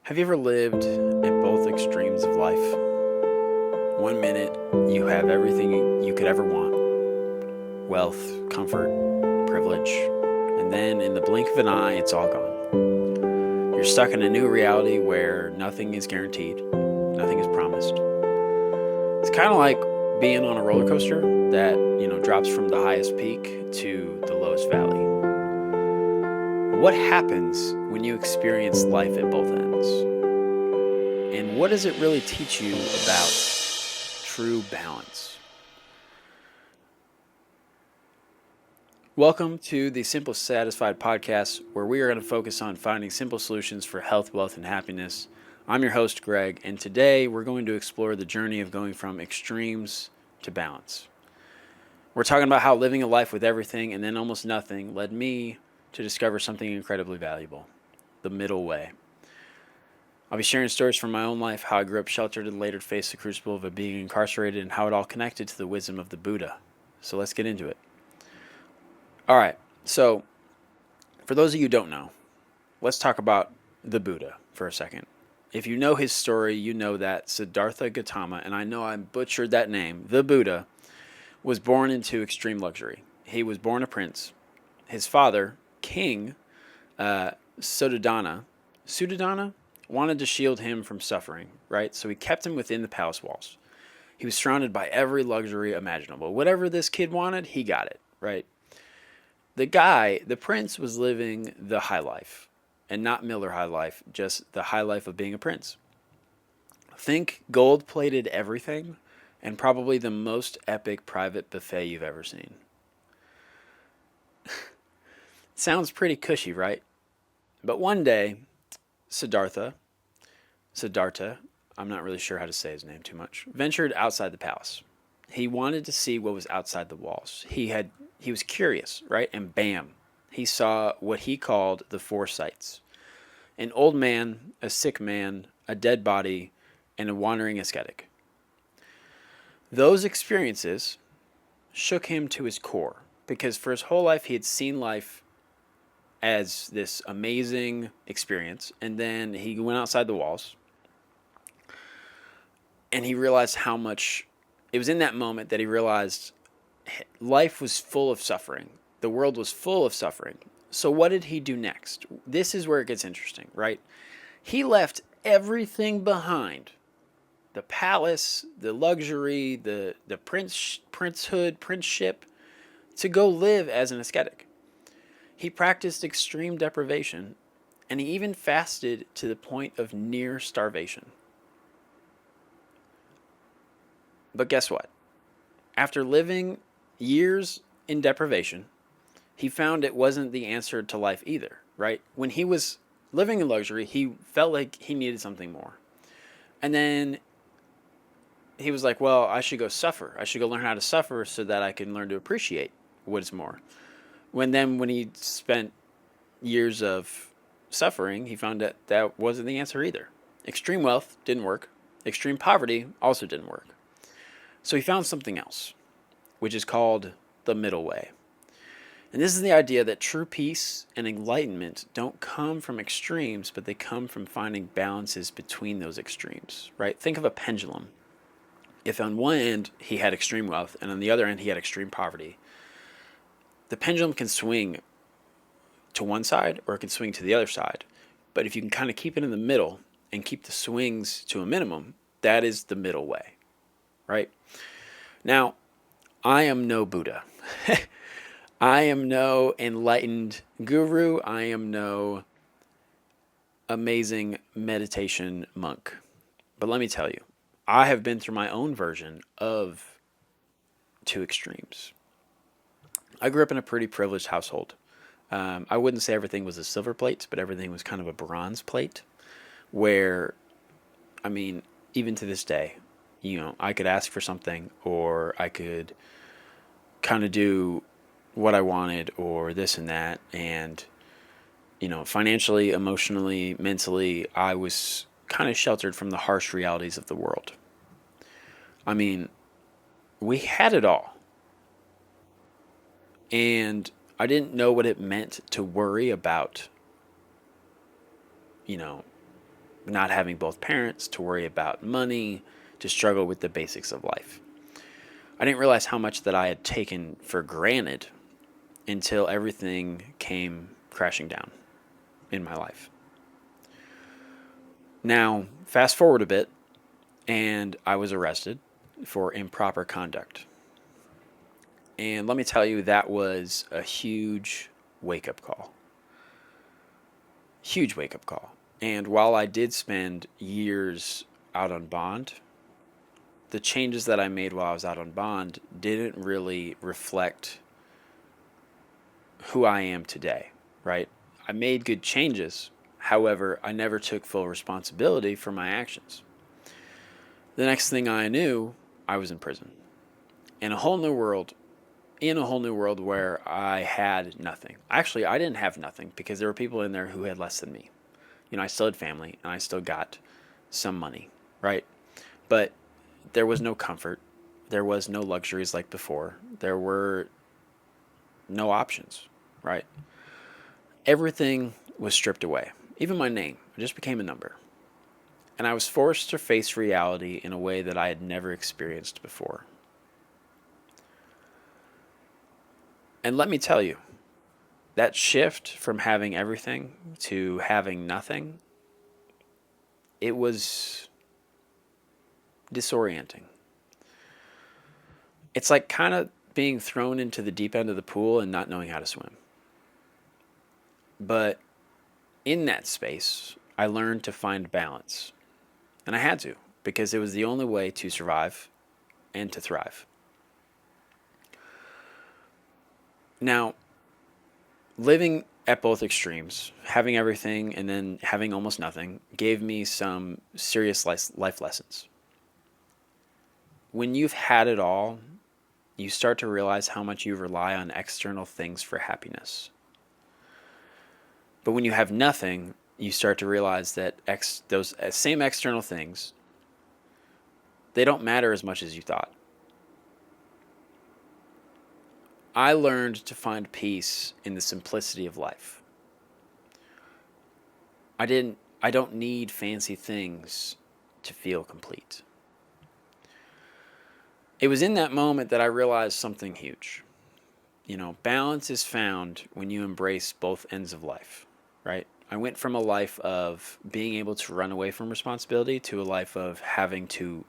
Have you ever lived at both extremes of life? One minute, you have everything you could ever want: wealth, comfort, privilege. And then in the blink of an eye, it's all gone. You're stuck in a new reality where nothing is guaranteed, nothing is promised. It's kind of like being on a roller coaster that, drops from the highest peak to the lowest valley. What happens when you experience life at both ends? And what does it really teach you about true balance? Welcome to the Simple Satisfied podcast, where we are going to focus on finding simple solutions for health, wealth, and happiness. I'm your host, Greg, and today we're going to explore the journey of going from extremes to balance. We're talking about how living a life with everything and then almost nothing led me to discover something incredibly valuable: the middle way. I'll be sharing stories from my own life, how I grew up sheltered and later faced the crucible of being incarcerated, and how it all connected to the wisdom of the Buddha. So let's get into it. All right, so for those of you who don't know, let's talk about the Buddha for a second. If you know his story, you know that Siddhartha Gautama, and I know I butchered that name, the Buddha, was born into extreme luxury. He was born a prince. His father, King Suddhodana, wanted to shield him from suffering, right? So he kept him within the palace walls. He was surrounded by every luxury imaginable. Whatever this kid wanted, he got it, right? The prince, was living the high life, and not Miller High Life, just the high life of being a prince. Think gold-plated everything and probably the most epic private buffet you've ever seen. Sounds pretty cushy, right? But one day, Siddhartha, I'm not really sure how to say his name too much, ventured outside the palace. He wanted to see what was outside the walls. He was curious, right? And bam, he saw what he called the four sights: an old man, a sick man, a dead body, and a wandering ascetic. Those experiences shook him to his core because for his whole life he had seen life as this amazing experience, and then he went outside the walls and he realized how much it was in that moment that he realized life was full of suffering. The world was full of suffering. So what did he do next? This is where it gets interesting, right? He left everything behind: the palace, the luxury, the princehood, princeship, to go live as an ascetic. He practiced extreme deprivation, and he even fasted to the point of near starvation. But guess what? After living years in deprivation, he found it wasn't the answer to life either, right? When he was living in luxury, he felt like he needed something more. And then he was like, well, I should go suffer. I should go learn how to suffer so that I can learn to appreciate what is more. When he spent years of suffering, he found that that wasn't the answer either. Extreme wealth didn't work. Extreme poverty also didn't work. So he found something else, which is called the middle way. And this is the idea that true peace and enlightenment don't come from extremes, but they come from finding balances between those extremes, right? Think of a pendulum. If on one end he had extreme wealth and on the other end he had extreme poverty, the pendulum can swing to one side or it can swing to the other side. But if you can kind of keep it in the middle and keep the swings to a minimum, that is the middle way, right? Now, I am no Buddha. I am no enlightened guru. I am no amazing meditation monk. But let me tell you, I have been through my own version of two extremes. I grew up in a pretty privileged household. I wouldn't say everything was a silver plate, but everything was kind of a bronze plate where, even to this day, I could ask for something, or I could kind of do what I wanted, or this and that. And, financially, emotionally, mentally, I was kind of sheltered from the harsh realities of the world. We had it all. And I didn't know what it meant to worry about, not having both parents, to worry about money, to struggle with the basics of life. I didn't realize how much that I had taken for granted until everything came crashing down in my life. Now, fast forward a bit, and I was arrested for improper conduct. And let me tell you, that was a huge wake up call. Huge wake up call. And while I did spend years out on bond, the changes that I made while I was out on bond didn't really reflect who I am today, right? I made good changes. However, I never took full responsibility for my actions. The next thing I knew, I was in prison. In a whole new world, where I had nothing. Actually, I didn't have nothing because there were people in there who had less than me. I still had family and I still got some money, right? But there was no comfort. There was no luxuries like before. There were no options, right? Everything was stripped away. Even my name. I just became a number. And I was forced to face reality in a way that I had never experienced before. And let me tell you, that shift from having everything to having nothing, it was disorienting. It's like kind of being thrown into the deep end of the pool and not knowing how to swim. But in that space, I learned to find balance. And I had to, because it was the only way to survive and to thrive. Now, living at both extremes, having everything and then having almost nothing, gave me some serious life lessons. When you've had it all, you start to realize how much you rely on external things for happiness. But when you have nothing, you start to realize that those same external things, they don't matter as much as you thought. I learned to find peace in the simplicity of life. I don't need fancy things to feel complete. It was in that moment that I realized something huge. Balance is found when you embrace both ends of life, right? I went from a life of being able to run away from responsibility to a life of having to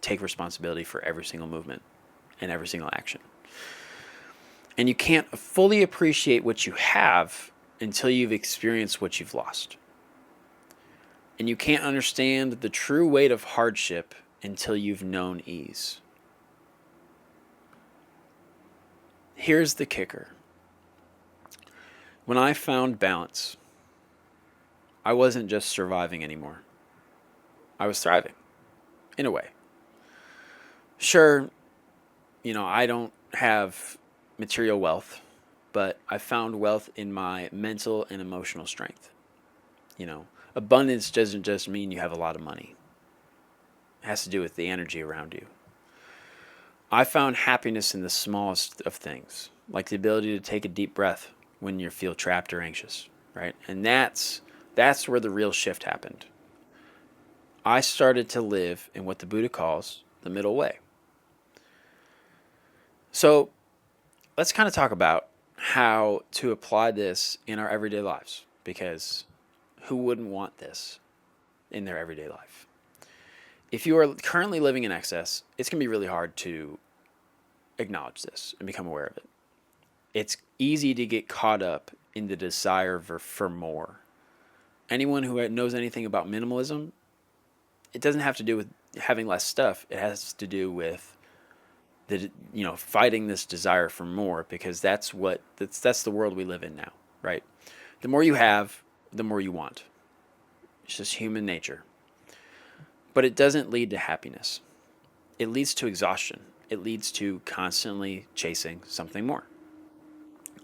take responsibility for every single movement and every single action. And you can't fully appreciate what you have until you've experienced what you've lost. And you can't understand the true weight of hardship until you've known ease. Here's the kicker. When I found balance, I wasn't just surviving anymore. I was thriving, in a way. Sure, I don't have material wealth, but I found wealth in my mental and emotional strength. Abundance doesn't just mean you have a lot of money. It has to do with the energy around you. I found happiness in the smallest of things, like the ability to take a deep breath when you feel trapped or anxious, right? And that's where the real shift happened. I started to live in what the Buddha calls the middle way. So let's kind of talk about how to apply this in our everyday lives, because who wouldn't want this in their everyday life? If you are currently living in excess, it's going to be really hard to acknowledge this and become aware of it. It's easy to get caught up in the desire for more. Anyone who knows anything about minimalism, it doesn't have to do with having less stuff. It has to do with fighting this desire for more, because that's the world we live in now, right? The more you have, the more you want. It's just human nature. But it doesn't lead to happiness. It leads to exhaustion. It leads to constantly chasing something more.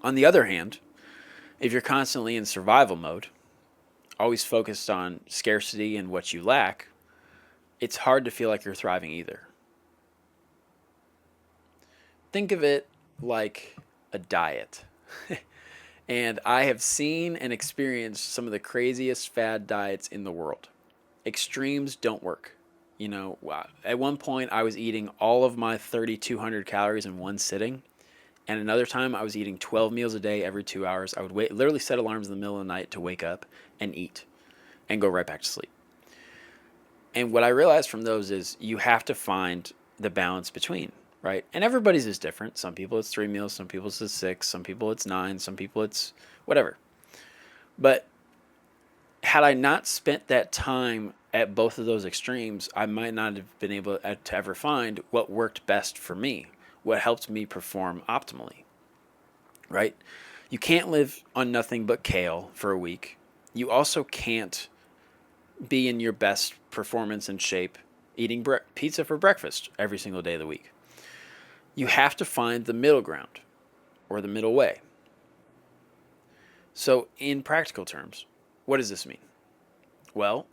On the other hand, if you're constantly in survival mode, always focused on scarcity and what you lack, it's hard to feel like you're thriving either. Think of it like a diet. And I have seen and experienced some of the craziest fad diets in the world. extremes don't work. At one point I was eating all of my 3,200 calories in one sitting, and another time I was eating 12 meals a day every 2 hours. I would literally set alarms in the middle of the night to wake up and eat and go right back to sleep. And what I realized from those is you have to find the balance between, right? And everybody's is different. Some people it's 3 meals, some people it's 6, some people it's 9, some people it's whatever. But had I not spent that time at both of those extremes, I might not have been able to ever find what worked best for me, what helped me perform optimally, right? You can't live on nothing but kale for a week. You also can't be in your best performance and shape eating pizza for breakfast every single day of the week. You have to find the middle ground or the middle way. So, in practical terms, what does this mean? Well,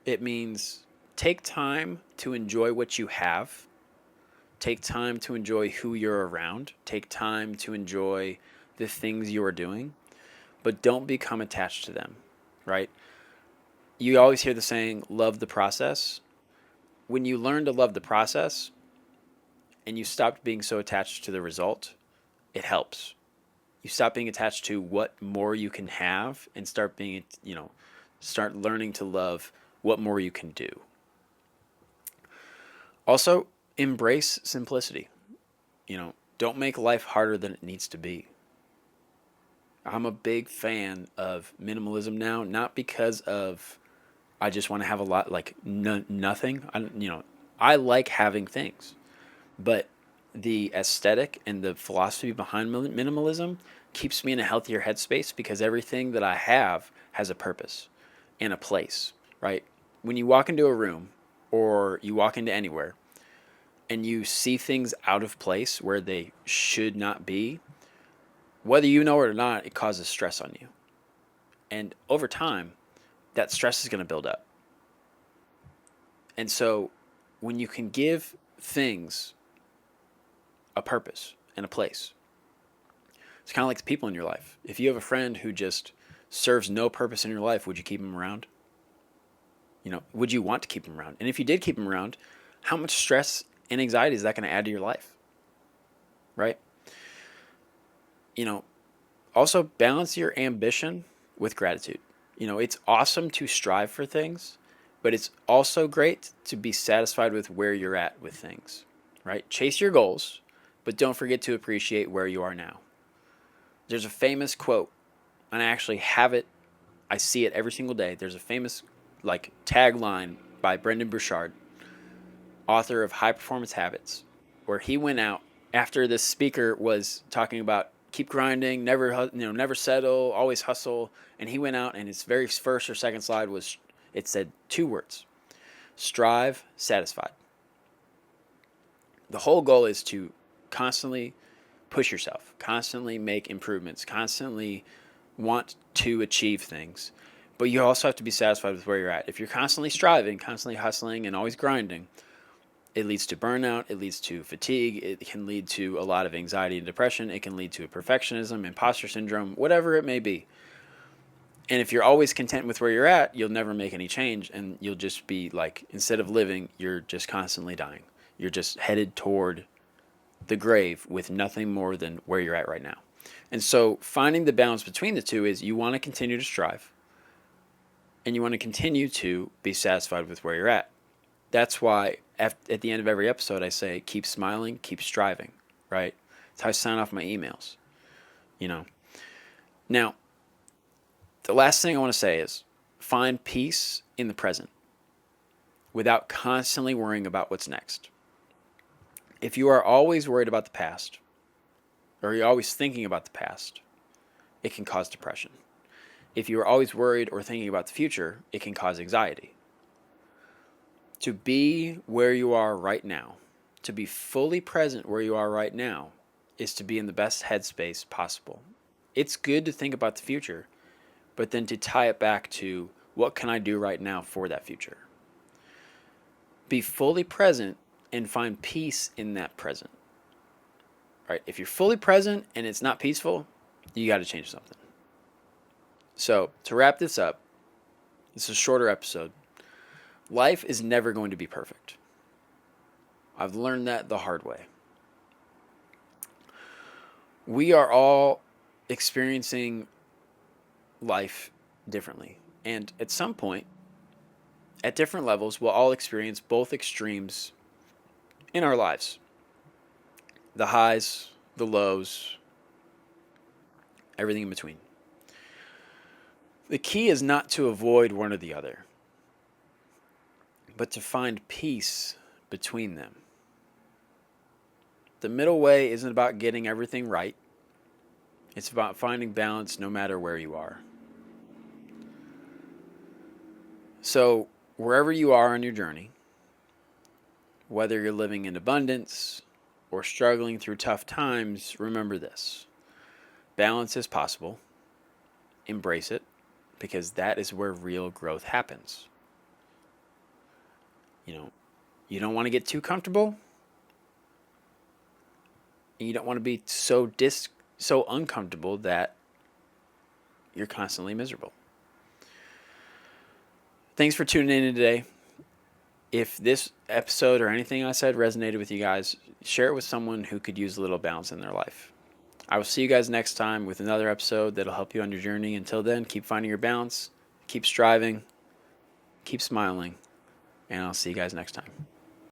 it means take time to enjoy what you have. Take time to enjoy who you're around. Take time to enjoy the things you are doing, but don't become attached to them, right? You always hear the saying, love the process. When you learn to love the process and you stop being so attached to the result, it helps. You stop being attached to what more you can have and start learning to love what more you can do. Also, embrace simplicity. Don't make life harder than it needs to be. I'm a big fan of minimalism now, not because of I just want to have a lot, like nothing. I like having things, but the aesthetic and the philosophy behind minimalism keeps me in a healthier headspace because everything that I have has a purpose and a place, right? When you walk into a room or you walk into anywhere and you see things out of place where they should not be, whether you know it or not, it causes stress on you. And over time, that stress is going to build up. And so when you can give things a purpose and a place, it's kind of like the people in your life. If you have a friend who just serves no purpose in your life, would you keep him around? Would you want to keep him around? And if you did keep him around, how much stress and anxiety is that going to add to your life? Right? Also balance your ambition with gratitude. It's awesome to strive for things, but it's also great to be satisfied with where you're at with things, right? Chase your goals, but don't forget to appreciate where you are now. There's a famous quote, and I actually have it. I see it every single day. There's a famous tagline by Brendan Burchard, author of High Performance Habits, where he went out after this speaker was talking about keep grinding, never settle, always hustle, and he went out and his very first or second slide it said 2 words: strive, satisfied. The whole goal is to constantly push yourself, constantly make improvements, constantly want to achieve things. But you also have to be satisfied with where you're at. If you're constantly striving, constantly hustling, and always grinding, it leads to burnout, it leads to fatigue, it can lead to a lot of anxiety and depression, it can lead to perfectionism, imposter syndrome, whatever it may be. And if you're always content with where you're at, you'll never make any change, and you'll just be instead of living, you're just constantly dying. You're just headed toward the grave with nothing more than where you're at right now. And so finding the balance between the two is you want to continue to strive, and you want to continue to be satisfied with where you're at. That's why at the end of every episode I say, keep smiling, keep striving, right? That's how I sign off my emails, Now, the last thing I want to say is find peace in the present without constantly worrying about what's next. If you are always worried about the past, or you're always thinking about the past, it can cause depression. If you are always worried or thinking about the future, it can cause anxiety. To be where you are right now, to be fully present where you are right now, is to be in the best headspace possible. It's good to think about the future, but then to tie it back to what can I do right now for that future? Be fully present and find peace in that present. Right? If you're fully present and it's not peaceful, you got to change something. So to wrap this up, this is a shorter episode. Life is never going to be perfect. I've learned that the hard way. We are all experiencing life differently. And at some point, at different levels, we'll all experience both extremes in our lives: the highs, the lows, everything in between. The key is not to avoid one or the other, but to find peace between them. The middle way isn't about getting everything right, it's about finding balance no matter where you are. So, wherever you are on your journey, whether you're living in abundance or struggling through tough times, remember this: balance is possible. Embrace it, because that is where real growth happens. You know, you don't want to get too comfortable, and you don't want to be so uncomfortable that you're constantly miserable. Thanks for tuning in today. If this episode or anything I said resonated with you guys, share it with someone who could use a little balance in their life. I will see you guys next time with another episode that'll help you on your journey. Until then, keep finding your balance, keep striving, keep smiling, and I'll see you guys next time.